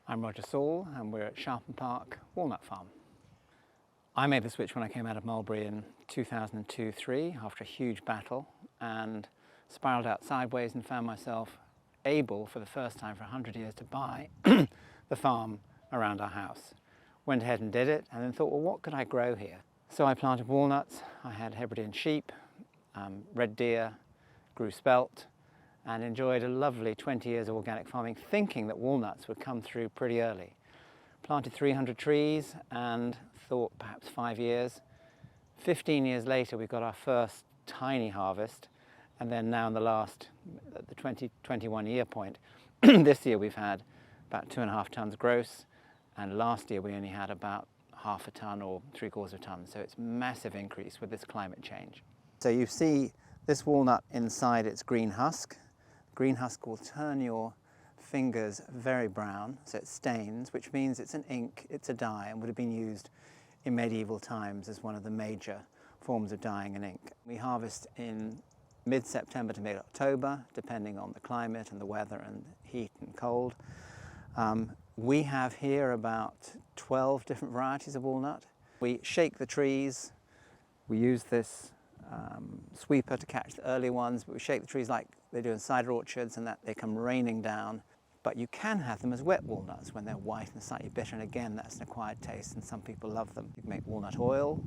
I'm Roger Saul and we're at Sharpen Park Walnut Farm. I made the switch when I came out of Mulberry in 2002-03 after a huge battle and spiraled out sideways and found myself able for the first time for 100 years to buy the farm around our house. Went ahead and did it and then thought, well, what could I grow here? So I planted walnuts, I had Hebridean sheep, red deer, grew spelt, and enjoyed a lovely 20 years of organic farming, thinking that walnuts would come through pretty early. Planted 300 trees and thought perhaps 5 years. 15 years later, we got our first tiny harvest, and then now in the 21 year point, this year we've had about 2.5 tons gross, and last year we only had about half a ton or 3/4 of a ton. So it's a massive increase with this climate change. So you see this walnut inside its green husk. Green husk will turn your fingers very brown, so it stains, which means it's an ink, it's a dye, and would have been used in medieval times as one of the major forms of dyeing an ink. We harvest in mid-September to mid-October, depending on the climate and the weather and heat and cold. We have here about 12 different varieties of walnut. We shake the trees. We use this sweeper to catch the early ones, but we shake the trees like they do in cider orchards, and that they come raining down. But you can have them as wet walnuts when they're white and slightly bitter, and again that's an acquired taste and some people love them. You can make walnut oil.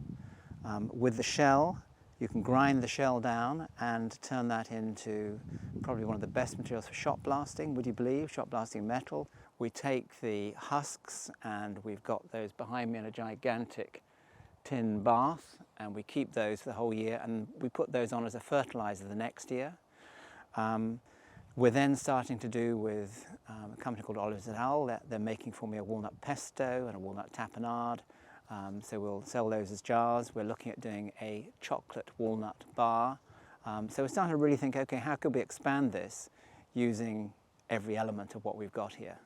With the shell, you can grind the shell down and turn that into probably one of the best materials for shot blasting, would you believe, shot blasting metal. We take the husks, and we've got those behind me in a gigantic tin bath, and we keep those for the whole year, and we put those on as a fertilizer the next year. We're then starting to do with a company called ousted. They're making for me a walnut pesto and a walnut tapenade. So we'll sell those as jars. We're looking at doing a chocolate walnut bar. So we're starting to really think, okay, how could we expand this using every element of what we've got here?